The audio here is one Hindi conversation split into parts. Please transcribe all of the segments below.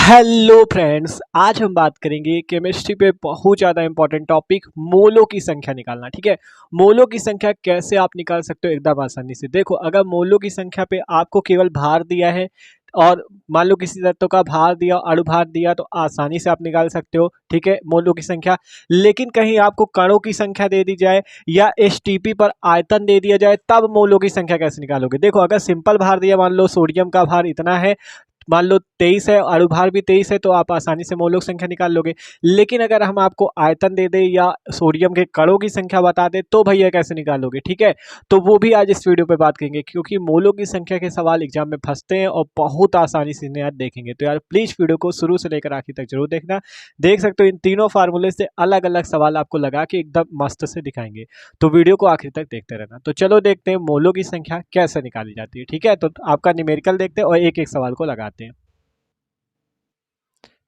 हेलो फ्रेंड्स, आज हम बात करेंगे केमिस्ट्री पे बहुत ज़्यादा इंपॉर्टेंट टॉपिक मोलों की संख्या निकालना। ठीक है, मोलों की संख्या कैसे आप निकाल सकते हो एकदम आसानी से। देखो, अगर मोलों की संख्या पे आपको केवल भार दिया है और मान लो किसी तत्व का भार दिया, अणुभार दिया, तो आसानी से आप निकाल सकते हो। ठीक है, मोलों की संख्या। लेकिन कहीं आपको कणों की संख्या दे दी जाए या एसटीपी पर आयतन दे दिया जाए, तब मोलों की संख्या कैसे निकालोगे। देखो, अगर सिंपल भार दिया, मान लो सोडियम का भार इतना है, मान लो 23 है, अणुभार भी 23 है, तो आप आसानी से मोलों की संख्या निकाल लोगे। लेकिन अगर हम आपको आयतन दे दें या सोडियम के कणों की संख्या बता दें, तो भैया कैसे निकालोगे। ठीक है, तो वो भी आज इस वीडियो पे बात करेंगे, क्योंकि मोलों की संख्या के सवाल एग्जाम में फंसते हैं और बहुत आसानी से इन्हें आज देखेंगे। तो यार प्लीज वीडियो को शुरू से लेकर आखिर तक जरूर देखना। देख सकते हो इन तीनों फार्मूले से अलग अलग सवाल आपको लगा के एकदम मस्त से दिखाएंगे, तो वीडियो को आखिर तक देखते रहना। तो चलो देखते हैं मोलों की संख्या कैसे निकाली जाती है। ठीक है, तो आपका न्यूमेरिकल देखते हैं और एक एक सवाल को लगाते हैं।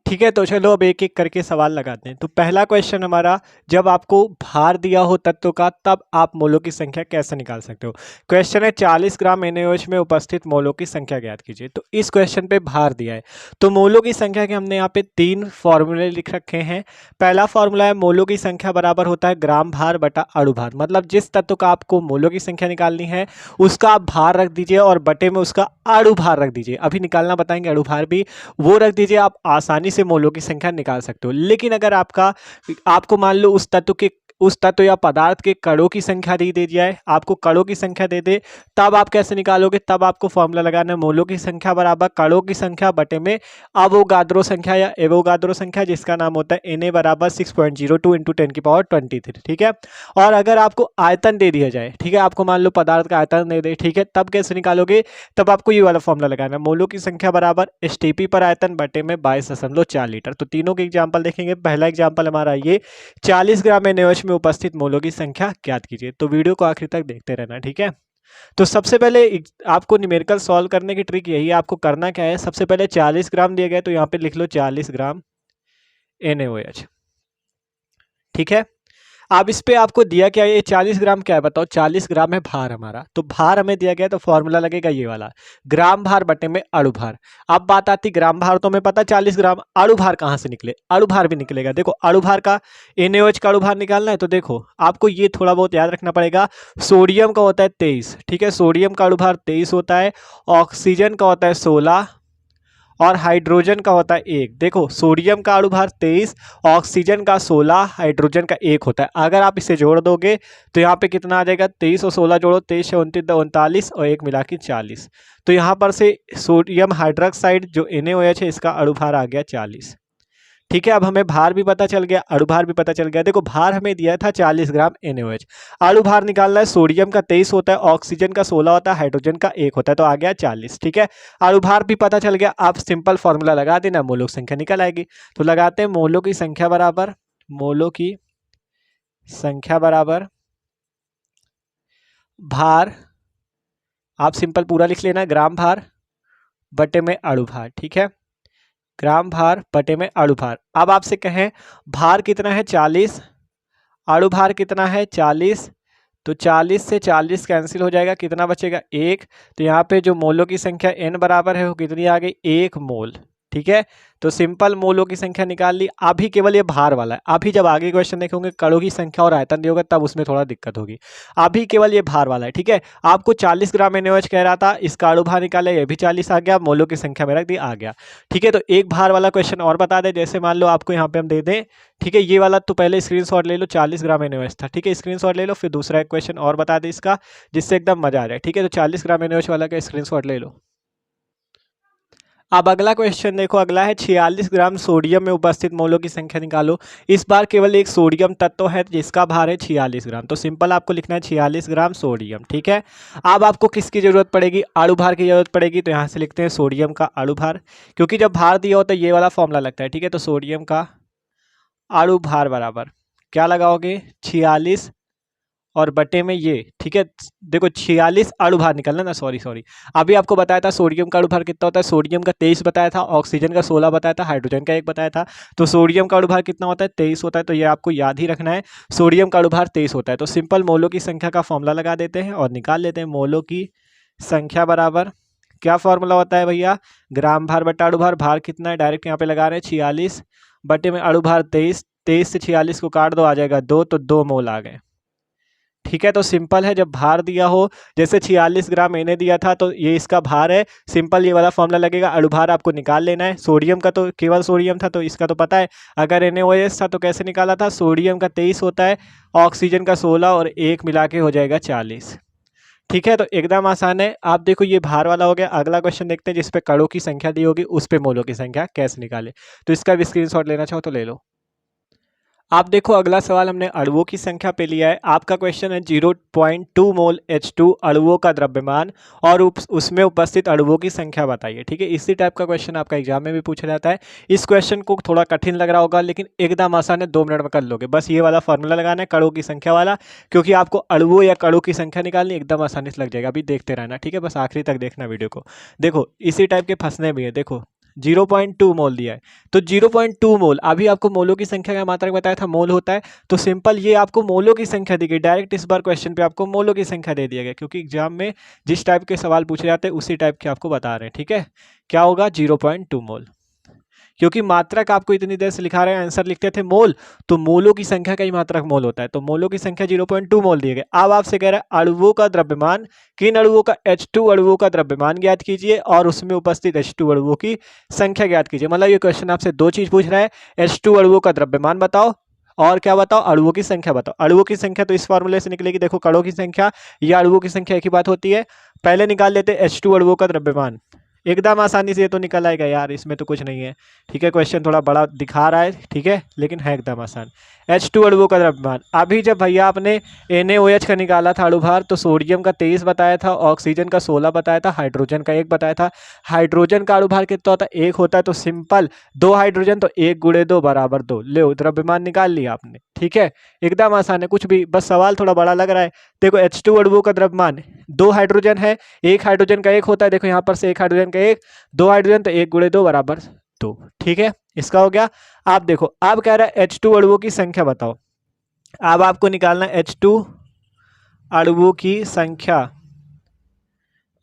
ठीक है, तो चलो अब एक एक करके सवाल लगाते हैं। तो पहला क्वेश्चन हमारा, जब आपको भार दिया हो तत्व का, तब आप मोलों की संख्या कैसे निकाल सकते हो। क्वेश्चन है 40 ग्राम NaOH में उपस्थित मोलों की संख्या ज्ञात कीजिए। तो इस क्वेश्चन पे भार दिया है, तो मोलों की संख्या के हमने यहाँ पे तीन फॉर्मूले लिख रखे हैं। पहला फॉर्मूला है मोलों की संख्या बराबर होता है ग्राम भार बटा अणुभार। मतलब जिस तत्व का आपको मोलों की संख्या निकालनी है, उसका आप भार रख दीजिए और बटे में उसका अणुभार रख दीजिए। अभी निकालना बताएंगे अणुभार भी, वो रख दीजिए। आप आसानी से मोलों की संख्या निकाल सकते हो। लेकिन अगर आपको मान लो उस तत्व या पदार्थ के कणों की संख्या दे जाए, आपको कणों की संख्या दे दे, तब आप कैसे निकालोगे। तब आपको फॉर्मूला लगाना है मोलों की संख्या बराबर कणों की संख्या बटे में अवोगाद्रो संख्या या एवोगाद्रो संख्या, जिसका नाम होता है Na बराबर 6.02 इंटू 10⁻23। ठीक है, और अगर आपको आयतन दे दिया जाए, ठीक है, आपको मान लो पदार्थ का आयतन दे दे, ठीक है, तब कैसे निकालोगे। तब आपको ये वाला फॉर्मूला लगाना है, मोलों की संख्या बराबर एसटीपी पर आयतन बटे में 22.4 लीटर। तो तीनों के एग्जांपल देखेंगे। पहला एग्जांपल हमारा ये 40 ग्राम NaOH में उपस्थित मोलों की संख्या ज्ञात कीजिए। तो वीडियो को आखिर तक देखते रहना। ठीक है, तो सबसे पहले आपको न्यूमेरिकल सॉल्व करने की ट्रिक यही है। आपको करना क्या है, सबसे पहले 40 ग्राम दिया गया, तो यहाँ पे लिख लो 40 ग्राम NaOH। ठीक है, अब इस पे आपको दिया क्या है, ये 40 ग्राम क्या है बताओ। 40 ग्राम है भार हमारा, तो भार हमें दिया गया, तो फॉर्मूला लगेगा ये वाला, ग्राम भार बटे में अणु भार। अब बात आती ग्राम भार, तो हमें पता 40 ग्राम। अणु भार कहाँ से निकले, अणु भार भी निकलेगा। देखो अणु भार का NaOH का अणु भार निकालना है, तो देखो आपको ये थोड़ा बहुत याद रखना पड़ेगा। सोडियम का होता है 23, ठीक है, सोडियम का अणु भार 23 होता है। ऑक्सीजन का होता है 16 और हाइड्रोजन का होता है 1। देखो सोडियम का अणुभार 23, ऑक्सीजन का 16, हाइड्रोजन का 1 होता है। अगर आप इसे जोड़ दोगे तो यहाँ पे कितना आ जाएगा, 23 और 16 जोड़ो, 23 से 29 39 और 1 मिला के 40। तो यहाँ पर से सोडियम हाइड्रोक्साइड जो NaOH है, इसका अणुभार आ गया 40। ठीक है, अब हमें भार भी पता चल गया, अणुभार भी पता चल गया। देखो भार हमें दिया था 40 ग्राम NaOH, अणुभार निकालना है। सोडियम का 23 होता है, ऑक्सीजन का 16 होता है, हाइड्रोजन का 1 होता है, तो आ गया 40। ठीक है, अणुभार भी पता चल गया। आप सिंपल फॉर्मूला लगा देना, मोलों की संख्या निकल आएगी। तो लगाते हैं मोलों की संख्या बराबर, मोलों की संख्या बराबर भार, आप सिंपल पूरा लिख लेना, ग्राम भार बटे में अणुभार। ठीक है, ग्राम भार बटे में अणुभार। अब आपसे कहें भार कितना है 40, अणुभार कितना है 40, तो 40 से 40 कैंसिल हो जाएगा, कितना बचेगा 1। तो यहाँ पे जो मोलों की संख्या N बराबर है वो कितनी आ गई, 1 मोल। ठीक है, तो सिंपल मोलों की संख्या निकाल ली। अभी केवल ये भार वाला है, अभी जब आगे क्वेश्चन देखेंगे कणों की संख्या और आयतन दिया होगा, तब उसमें थोड़ा दिक्कत होगी। अभी केवल ये भार वाला है। ठीक है, आपको 40 ग्राम NaOH कह रहा था, इसका अणुभार निकाला, ये भी 40 आ गया, मोलों की संख्या में रख दी, आ गया। ठीक है, तो एक भार वाला क्वेश्चन और बता दे, जैसे मान लो आपको यहाँ पे हम दे दें, ठीक है, ये वाला तो पहले स्क्रीनशॉट ले लो, 40 ग्राम NaOH था। ठीक है, स्क्रीनशॉट ले लो, फिर दूसरा एक क्वेश्चन और बता दे इसका, जिससे एकदम मजा आ जाए। ठीक है, तो 40 ग्राम NaOH वाला का स्क्रीनशॉट ले लो। अब अगला क्वेश्चन देखो, अगला है 46 ग्राम सोडियम में उपस्थित मोलों की संख्या निकालो। इस बार केवल एक सोडियम तत्व है जिसका भार है 46 ग्राम। तो सिंपल आपको लिखना है 46 ग्राम सोडियम। ठीक है, अब आपको किसकी जरूरत पड़ेगी, अणुभार की जरूरत पड़ेगी। तो यहाँ से लिखते हैं सोडियम का अणुभार, क्योंकि जब भार दिया होता है ये वाला फॉर्मूला लगता है। ठीक है, तो सोडियम का अणुभार बराबर क्या लगाओगे, 46 और बटे में ये। ठीक है, देखो 46 अणुभार निकलना ना, सॉरी अभी आपको बताया था सोडियम का अणुभार कितना होता है। सोडियम का 23 बताया था, ऑक्सीजन का 16 बताया था, हाइड्रोजन का 1 बताया था। तो सोडियम का अणुभार कितना होता है, 23 होता है। तो ये आपको याद ही रखना है, सोडियम का अणुभार 23 होता है। तो सिंपल मोलों की संख्या का फॉर्मूला लगा देते हैं और निकाल लेते हैं। मोलों की संख्या बराबर क्या फॉर्मूला होता है भैया, ग्राम भार बटा अणु भार। भार कितना है डायरेक्ट यहाँ पे लगा रहे हैं 46 बटे में अणु भार 23, 23 से 46 को काट दो आ जाएगा 2, तो 2 मोल आ गए। ठीक है, तो सिंपल है, जब भार दिया हो जैसे 46 ग्राम मैंने दिया था तो ये इसका भार है, सिंपल ये वाला फॉर्मूला लगेगा। अणुभार आपको निकाल लेना है। सोडियम का तो केवल सोडियम था तो इसका तो पता है, अगर NaOH था तो कैसे निकाला था, सोडियम का 23 होता है, ऑक्सीजन का 16 और 1 मिला के हो जाएगा 40। ठीक है, तो एकदम आसान है। आप देखो ये भार वाला हो गया। अगला क्वेश्चन देखते हैं जिसपे कणों की संख्या दी होगी, उस पे मोलों की संख्या कैसे निकाले। तो इसका भी स्क्रीनशॉट लेना चाहो तो ले लो। आप देखो अगला सवाल हमने अणुओं की संख्या पे लिया है। आपका क्वेश्चन है 0.2 मोल H2 अणुओं का द्रव्यमान और उसमें उपस्थित अणुओं की संख्या बताइए। ठीक है, इसी टाइप का क्वेश्चन आपका एग्जाम में भी पूछा जाता है। इस क्वेश्चन को थोड़ा कठिन लग रहा होगा लेकिन एकदम आसान है, 2 मिनट में कर लोगे। बस ये वाला फॉर्मूला लगाना है कणों की संख्या वाला, क्योंकि आपको अणुओं या कणों की संख्या निकालनी एकदम आसानी से लग जाएगा। अभी देखते रहना, ठीक है, बस आखिरी तक देखना वीडियो को। देखो इसी टाइप के फंसने भी है। देखो 0.2 मोल दिया है तो 0.2 मोल, अभी आपको मोलों की संख्या का मात्रक बताया था मोल होता है, तो सिंपल ये आपको मोलों की संख्या दी गई। डायरेक्ट इस बार क्वेश्चन पे आपको मोलों की संख्या दे दिया गया, क्योंकि एग्जाम में जिस टाइप के सवाल पूछे जाते हैं उसी टाइप के आपको बता रहे हैं। ठीक है, क्या होगा 0.2 मोल, क्योंकि मात्रक आपको इतनी देर से लिखा रहे हैं, आंसर लिखते थे मोल, तो मोलों की संख्या का ही मात्रक मोल होता है, तो मोलों की संख्या 0.2 मोल दिए गए। अब आपसे कह रहा है अणुओं का द्रव्यमान, किन अणुओं का, H2 अणुओं का द्रव्यमान ज्ञात कीजिए और उसमें उपस्थित H2 अणुओं की संख्या ज्ञात कीजिए। मतलब ये क्वेश्चन आपसे 2 चीज पूछ रहा है, H2 अणुओं का द्रव्यमान बताओ और क्या बताओ, अणुओं की संख्या बताओ। अणुओं की संख्या तो इस फॉर्मूले से निकलेगी, देखो कणों की संख्या या अणुओं की संख्या एक ही बात होती है। पहले निकाल लेते H2 अणुओं का द्रव्यमान, एकदम आसानी से ये तो निकल आएगा यार, इसमें तो कुछ नहीं है। ठीक है, क्वेश्चन थोड़ा बड़ा दिखा रहा है, ठीक है, लेकिन है एकदम आसान। H2 अणुओं का द्रव्यमान, अभी जब भैया आपने NaOH का निकाला था अणुभार, तो सोडियम का 23 बताया था, ऑक्सीजन का 16 बताया था, हाइड्रोजन का 1 बताया था। हाइड्रोजन का अणुभार कितना होता है, 1 होता है, तो सिंपल 2 हाइड्रोजन तो 1 गुणे 2 बराबर 2, ले द्रव्यमान निकाल लिया आपने। ठीक है, एकदम आसान है, कुछ भी, बस सवाल थोड़ा बड़ा लग रहा है। देखो H2 अणुओं का द्रव्यमान, 2 हाइड्रोजन है, 1 हाइड्रोजन का 1 होता है, देखो यहाँ पर से 1 हाइड्रोजन का 1, 2 हाइड्रोजन तो 1 गुणे 2 बराबर 2। ठीक है, इसका हो गया। आप देखो अब कह रहा है H2 अणुओं की संख्या बताओ। अब आपको निकालना H2 अणुओं की संख्या,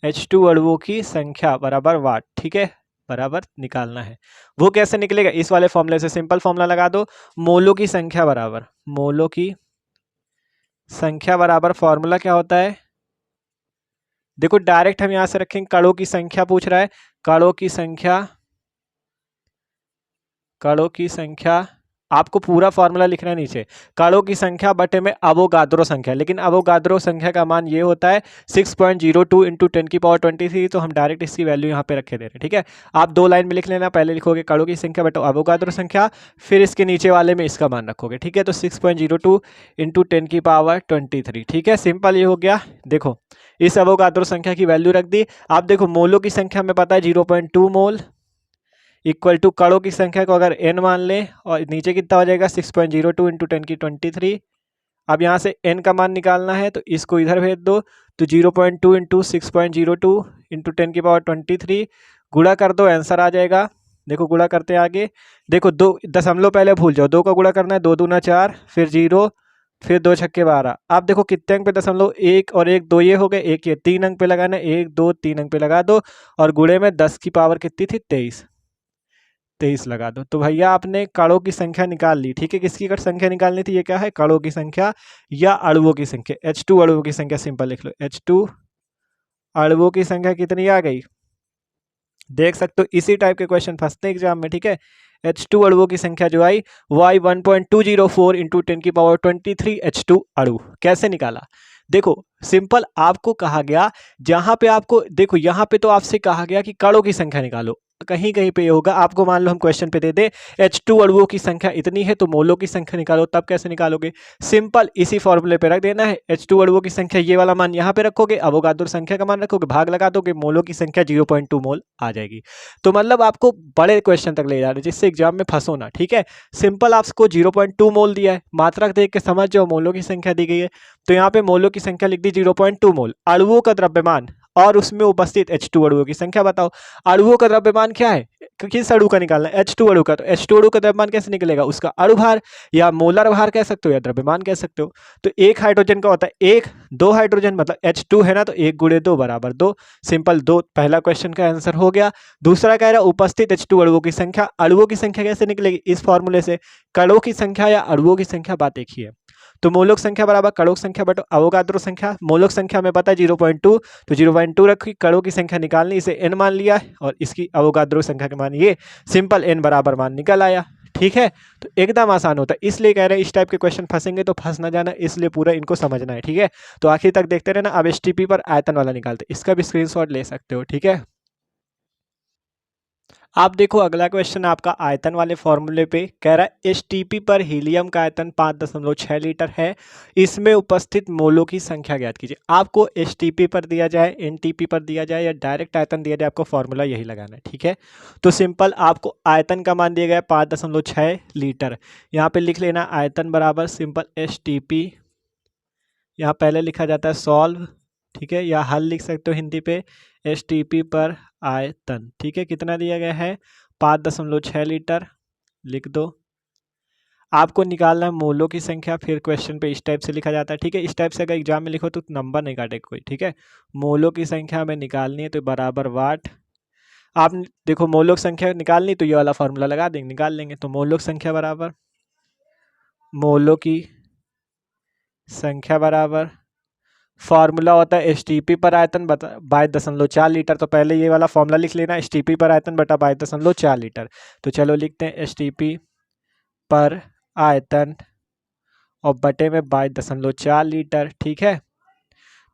H2 अणुओं की संख्या बराबर वाट, ठीक है, बराबर निकालना है। वो कैसे निकलेगा, इस वाले फॉर्मूले से, सिंपल फॉर्मूला लगा दो, मोलों की संख्या बराबर, मोलों की संख्या बराबर फॉर्मूला क्या होता है, देखो डायरेक्ट हम यहां से रखेंगे, कणों की संख्या पूछ रहा है, कणों की संख्या, कणों की संख्या, आपको पूरा फॉर्मूला लिखना है नीचे, कणों की संख्या बटे में अवोगाद्रो संख्या, लेकिन अवोगाद्रो संख्या का मान ये होता है 6.02 इंटू 10⁻23, तो हम डायरेक्ट इसकी वैल्यू यहाँ पे रखे दे रहे हैं। ठीक है, आप 2 लाइन में लिख लेना, पहले लिखोगे कणों की संख्या बटे अवोगाद्रो संख्या, फिर इसके नीचे वाले में इसका मान रखोगे। ठीक है, तो 6.02 इंटू 10⁻23। ठीक है, सिंपल ये हो गया। देखो इस अवोगाद्रो संख्या की वैल्यू रख दी। आप देखो मोलों की संख्या में पता है 0.2 मोल इक्वल टू कणों की संख्या को अगर n मान लें और नीचे कितना हो जाएगा 6.02 इंटू 10⁻23। अब यहाँ से n का मान निकालना है तो इसको इधर भेज दो, तो 0.2 इंटू 6.02 इंटू 10⁻23 गुणा कर दो, आंसर आ जाएगा। देखो गुणा करते हैं आगे, देखो 2 दशमलव पहले भूल जाओ, 2 का गुणा करना है, 2 दूना 4, फिर 0, फिर 2 छक्के 12। आप देखो कितने अंक पे दशमलव, 1 और 1 2 ये हो गए, 1 ये 3 अंक पे लगाना है, 1 2 3 अंक पे लगा दो, और गुणे में 10 की पावर कितनी थी 23 लगा दो। तो भैया आपने कणों की संख्या निकाल ली। ठीक है, किसकी संख्या निकालनी थी, ये क्या है, कणों की संख्या या अणुओं की संख्या। H2 अणुओं की संख्या सिंपल लिख लो, H2 अणुओं की संख्या कितनी आ गई, देख सकते हो इसी टाइप के क्वेश्चन फंसते हैं एग्जाम में। ठीक है, H2 अणुओं की संख्या जो आई वो आई 1.204 इंटू 10⁻23 H2 अणु। कैसे निकाला, देखो सिंपल, आपको कहा गया जहां पे आपको, देखो यहाँ पे तो आपसे कहा गया कि कणों की संख्या निकालो, कहीं कहीं पे ये होगा, आपको मान लो हम क्वेश्चन पे दे दे H2 अणुओं की संख्या इतनी है तो मोलों की संख्या निकालो, तब कैसे निकालोगे, सिंपल इसी फॉर्मूले पे रख देना है। H2 अणुओं की संख्या ये वाला मान यहाँ पे रखोगे, अवोगाद्रो संख्या का मान रखोगे, भाग लगा दोगे, मोलों की संख्या 0.2 मोल आ जाएगी। तो मतलब आपको बड़े क्वेश्चन तक ले जा रहे हैं जिससे एग्जाम में फंसो ना। ठीक है, सिंपल आपको 0.2 मोल दिया है, मात्रक देख के समझ जाओ, मोलों की संख्या दी गई है, तो यहाँ पे मोलों की संख्या लिख दी 0.2 मोल। अणुओं का द्रव्यमान, और उसमें उपस्थित H2 अणुओं की संख्या बताओ। अणुओं का द्रव्यमान क्या है, किस अणु का निकालना है, H2 अणु का। तो H2 अणु का द्रव्यमान कैसे निकलेगा, उसका अणु भार या मोलर भार कह सकते हो या द्रव्यमान कह सकते हो। तो एक हाइड्रोजन का होता है एक, दो हाइड्रोजन मतलब H2 है ना, तो 1 × 2 = 2। सिंपल, दो पहला क्वेश्चन का आंसर हो गया। दूसरा कह रहा है उपस्थित H2 अणुओं की संख्या। अणुओं की संख्या कैसे निकलेगी, इस फॉर्मूले से। कणों की संख्या या अणुओं की संख्या बात एक ही है। तो मोलक संख्या बराबर कणों की संख्या बटो अवोगाद्रो संख्या। मोलक संख्या में पता है 0.2, तो 0.2 रखी। कणों की संख्या निकालनी, इसे n मान लिया और इसकी अवोगाद्रो संख्या के मान ये। सिंपल, n बराबर मान निकल आया। ठीक है, तो एकदम आसान होता है, इसलिए कह रहे हैं इस टाइप के क्वेश्चन फंसेंगे तो फंस ना जाना, इसलिए पूरा इनको समझना है। ठीक है, तो आखिर तक देखते रहना। अब STP पर आयतन वाला निकालते, इसका भी स्क्रीनशॉट ले सकते हो। ठीक है, आप देखो अगला क्वेश्चन आपका आयतन वाले फॉर्मूले पे कह रहा है STP पर हीलियम का आयतन 5.6 लीटर है, इसमें उपस्थित मोलों की संख्या ज्ञात कीजिए। आपको STP पर दिया जाए, NTP पर दिया जाए या डायरेक्ट आयतन दिया जाए, आपको फॉर्मूला यही लगाना है। ठीक है, तो सिंपल आपको आयतन का मान दिया गया है 5.6 लीटर। यहाँ पे लिख लेना आयतन बराबर सिंपल STP, यहाँ पहले लिखा जाता है सॉल्व। ठीक है, या हल लिख सकते हो हिंदी पे, STP पर आयतन। ठीक है, कितना दिया गया है 5.6 लीटर, लिख दो। आपको निकालना है मोलों की संख्या, फिर क्वेश्चन पे इस टाइप से लिखा जाता है। ठीक है, इस टाइप से अगर एग्जाम में लिखो तो नंबर नहीं काटेगा कोई। ठीक है, मोलों की संख्या हमें निकालनी है तो बराबर वाट। आप देखो मोलों की संख्या निकालनी तो ये वाला फॉर्मूला लगा देंगे, निकाल लेंगे। तो मोलों की संख्या बराबर मोलों की संख्या बराबर फॉर्मूला होता है STP पर आयतन बटा 22.4 लीटर। तो पहले ये वाला फॉर्मूला लिख लेना, STP पर आयतन बटा 22.4 लीटर। तो चलो लिखते हैं STP पर आयतन और बटे में 22.4 लीटर। ठीक है,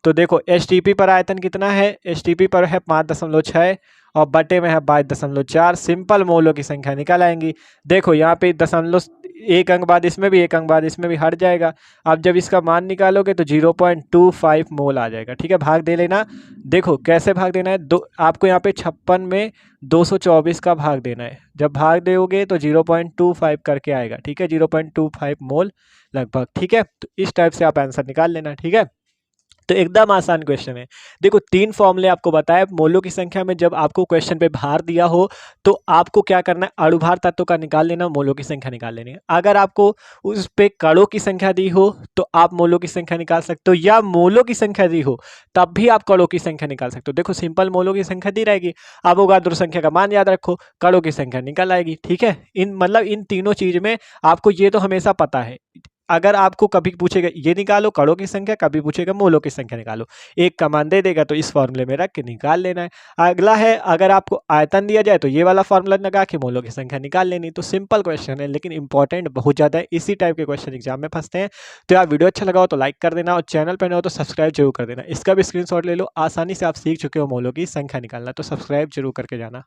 तो देखो STP पर आयतन कितना है, STP पर है 5.6 और बटे में है 22.4। सिंपल मोलों की संख्या निकल आएंगी। देखो यहाँ पे दशमलव एक अंक बाद इसमें भी, एक अंक बाद इसमें भी हट जाएगा। अब जब इसका मान निकालोगे तो 0.25 मोल आ जाएगा। ठीक है, भाग दे लेना। देखो कैसे भाग देना है, दो आपको यहाँ पे 56 में 224 का भाग देना है। जब भाग दोगे तो 0.25 करके आएगा। ठीक है, 0.25 मोल लगभग। ठीक है, तो इस टाइप से आप आंसर निकाल लेना। ठीक है, तो एकदम आसान क्वेश्चन है। देखो 3 फॉर्मूले आपको बताया मोलों की संख्या में। जब आपको क्वेश्चन पे भार दिया हो तो आपको क्या करना है, अणुभार तत्व का निकाल लेना, मोलों की संख्या निकाल लेनी है। अगर आपको उस पे कणों की संख्या दी हो तो आप मोलों की संख्या निकाल सकते हो, या मोलों की संख्या दी हो तब भी आप कणों की संख्या निकाल सकते हो। देखो सिंपल मोलों की संख्या दी रहेगी, अवोगाद्रो संख्या का मान याद रखो, कणों की संख्या निकल आएगी। ठीक है, इन मतलब इन तीनों चीज में आपको ये तो हमेशा पता है। अगर आपको कभी पूछेगा ये निकालो कणों की संख्या, कभी पूछेगा मोलों की संख्या निकालो, एक कमांड दे देगा तो इस फॉर्मूले में रख के निकाल लेना है। अगला है अगर आपको आयतन दिया जाए तो ये वाला फॉर्मूला लगा के मोलों की संख्या निकाल लेनी। तो सिंपल क्वेश्चन है लेकिन इंपॉर्टेंट बहुत ज़्यादा है, इसी टाइप के क्वेश्चन एग्जाम में फंसते हैं। तो यार वीडियो अच्छा लगा हो तो लाइक कर देना और चैनल पर न हो तो सब्सक्राइब जरूर कर देना। इसका भी स्क्रीनशॉट ले लो, आसानी से आप सीख चुके हो मोलों की संख्या निकालना, तो सब्सक्राइब जरूर करके जाना।